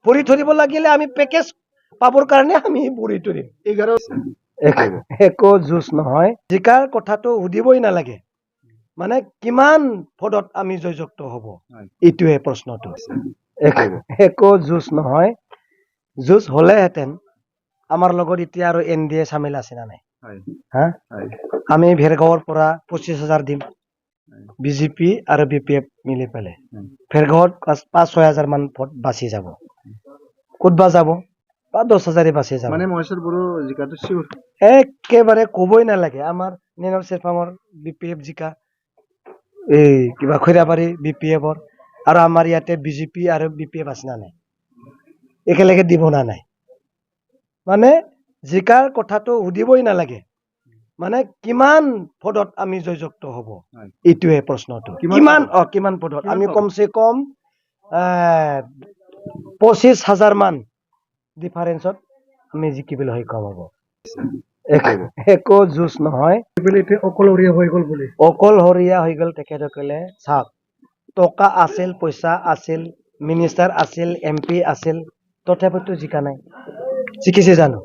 ভৰি ধৰিব লাগিলে আমি পেকেজ পাবৰ কাৰণে আমি ভৰি ধৰিম। 11 একো যুঁজ নহয়। জিকাৰ কথাটো সুধিবই নালাগে। মানে কিমান পদত আমি জয়যুক্ত হব, এইটোৱে প্ৰশ্নটো। একো যুঁজ নহয়। যুঁজ হলেহেঁতেন আমাৰ লগত এতিয়া আৰু NDA চামিল আছে না নাই? হা? আমি ভেৰগাঁৱৰ পৰা 25,000 দিম, BJP আৰু BPF মিলি পেলাই। ভেৰগাঁৱত 5-6 হাজাৰ মান ভোট বাচি যাব। ক'তবা যাব বা 10,000 বাচি যাব। মানে মহেশ্বৰ বড়ো জিকাটো চিউৰ। একেবাৰে কবই নালাগে। আমাৰ নেনৰ চেৰপাঙৰ BPF জিকা, এই কিবা খৈৰাবাৰী BPF-ৰ, আৰু আমাৰ ইয়াতে BJP আৰু BPF আছে না নাই? একেলগে দিব না নাই? মানে জিকাৰ কথাটো সুধিবই নালাগে। মানে কিমান পদত আমি জয়যুক্ত হব, এইটোৱে প্ৰশ্নটো। কিমান পদত? আমি কমচে কম 25,000 মান ডিফাৰেন্সত আমি জিকিবলৈ সক্ষম হব। একো যুঁজ নহয়। অকলশৰীয়া হৈ গ'ল বুলি। অকলশৰীয়া হৈ গ'ল তেখেতসকলে। চাওক, টকা আছিল, পইচা আছিল, মিনিষ্টাৰ আছিল, MP আছিল, তথাপিতো জিকা নাই। জিকিছে জানো?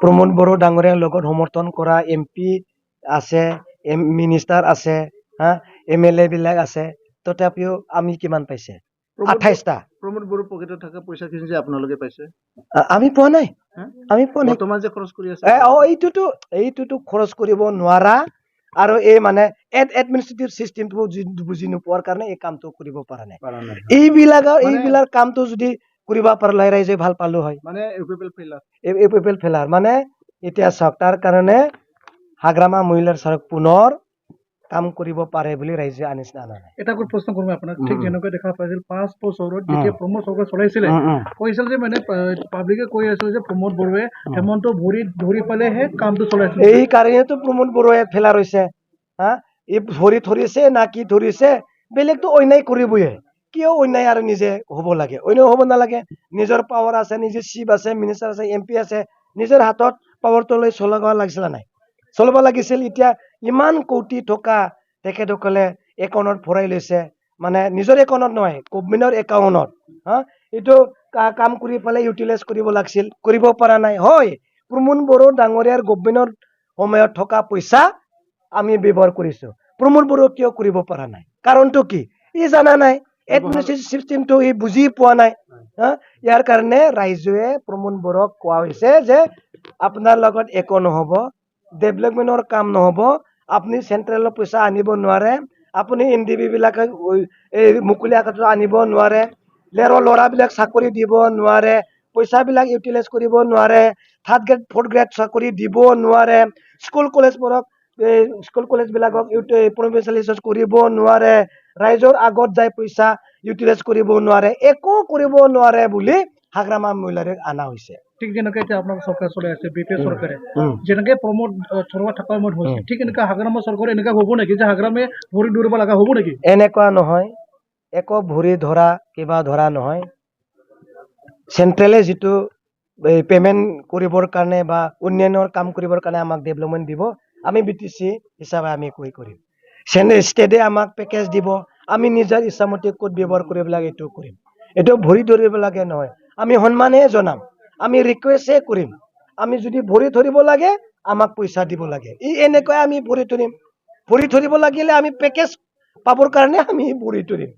প্ৰমোদ বড়ো ডাঙৰীয়াৰ লগত সমৰ্থন কৰা MP আছে, মিনিষ্টাৰ আছে, MLA বিলাক আছে, তথাপিও আমি কিমান পাইছে? 28টা। প্ৰমোদ বড়োৰ পকেটত থকা পইচা খিনি যে আপোনালোকে পাইছে, আমি পোৱা নাই। আমি পোৱা নাই। বৰ্তমান যে খৰচ কৰি আছে, এইটোতো খৰচ কৰিব নোৱাৰা, আৰু এই মানে এডমিনিষ্ট্ৰেটিভ চিষ্টেমটো বুজি নোপোৱাৰ কাৰণে এই কামটো কৰিব পৰা নাই। এইবিলাক কামটো যদি কৰিব পাৰিলে হয়, ৰাইজে ভাল পালো হয়। মানে এপিপেল ফেলাৰ মানে এতিয়া চাওক, তাৰ কাৰণে হাগ্ৰামা মহিলাৰ চৰক পুনৰ কাম কৰিব পাৰে বুলি ৰাইজে আনিছে না নাই? এটা প্ৰশ্ন কৰিম আপোনাক। ঠিক যেনেকৈ দেখা পাইছিল 5 বছৰত যেতিয়া প্ৰমোদ চৰকাৰ চলাইছিলে, কৈছিল যে মানে পাব্লিকে কৈ আছিল যে প্ৰমোদ বড়োৱে হেমন্ত ভৰি ধৰি পালেহে কামটো চলাইছিল। এই কাৰণেতো প্ৰমোদ বড়োৱে ফেলাৰ হৈছে। এই ভৰি ধৰিছে না কি ধৰিছে, বেলেগতো অন্যায় কৰিবয়ে। কিয় অন্যায় আৰু নিজে হ'ব লাগে? অন্যায় হ'ব নালাগে। নিজৰ পাৱাৰ আছে, নিজৰ চিফ আছে, মিনিষ্টাৰ আছে, MP আছে, নিজৰ হাতত পাৱাৰটো লৈ চলাব লাগিছিল নাই? চলাব লাগিছিল। এতিয়া ইমান কোটি টকা তেখেতসকলে একাউণ্টত ভৰাই লৈছে, মানে নিজৰ একাউণ্টত নহয়, গভমেণ্টৰ একাউণ্টত। এইটো কাম কৰি পেলাই ইউটিলাইজ কৰিব লাগিছিল, কৰিব পৰা নাই। হয়, প্ৰমোদ বড়ো ডাঙৰীয়াৰ গভমেণ্টৰ সময়ত থকা পইচা আমি ব্যৱহাৰ কৰিছো। প্ৰমোদ বড়ো কিয় কৰিব পৰা নাই? কাৰণটো কি? ই জানা নাই। এডমিনিষ্ট্ৰেটিভ চিষ্টেমটো ই বুজি পোৱা নাই। ইয়াৰ কাৰণে ৰাইজে প্ৰমোদ বড়োক কোৱা হৈছে যে আপোনাৰ লগত একো নহব, ডেভেলপমেণ্টৰ কাম নহব, আপুনি চেন্ট্ৰেলৰ পইচা আনিব নোৱাৰে, আপুনি NDB বিলাকে এই মুকলি আকাশত আনিব নোৱাৰে, ল'ৰাবিলাক চাকৰি দিব নোৱাৰে, পইচাবিলাক ইউটিলাইজ কৰিব নোৱাৰে, 3rd গ্ৰেড 4th গ্ৰেড চাকৰি দিব নোৱাৰে, স্কুল কলেজ বিলাকক প্ৰফেচনেলাইজ কৰিব নোৱাৰে, ৰাইজৰ আগত যাই পইচা ইউটিলাইজ কৰিব নোৱাৰে, একো কৰিব নোৱাৰে বুলি হাগ্ৰামা মহিলাৰে অনা হৈছে। ঠিক যেনেকৈ এতিয়া আপোনাৰ চৰকাৰ চলাই আছে, BPF চৰকাৰে, যেনেকৈ প্ৰমোদ চলোৱা থকা সময়ত হৈছে, ঠিক এনেকৈ হাগ্ৰামা চৰকাৰে এনেকুৱা হ'ব নেকি যে হাগ্ৰামে ভৰি ধৰিব লগা হ'ব নেকি? এনেকুৱা নহয়। একো ভৰি ধৰা কিবা ধৰা নহয়। চেন্ট্ৰেলে যিটো পেমেণ্ট কৰিবৰ কাৰণে বা উন্নয়নৰ কাম কৰিবৰ কাৰণে আমাক ডেভেলপমেণ্ট দিব, আমি BTC হিচাপে আমি কৰিম। ষ্টেটে আমাক পেকেজ দিব, আমি নিজৰ ইচ্ছামতে ক'ত ব্যৱহাৰ কৰিব লাগে এইটো কৰিম। এইটো ভৰি ধৰিব লাগে নহয়। আমি সন্মানেহে জনাম, আমি ৰিকুৱেষ্টহে কৰিম। আমি যদি ভৰি ধৰিব লাগে, আমাক পইচা দিব লাগে। এনেকৈ আমি ভৰি ধৰিম। ভৰি ধৰিব লাগিলে আমি পেকেজ পাবৰ কাৰণে আমি ভৰি ধৰিম।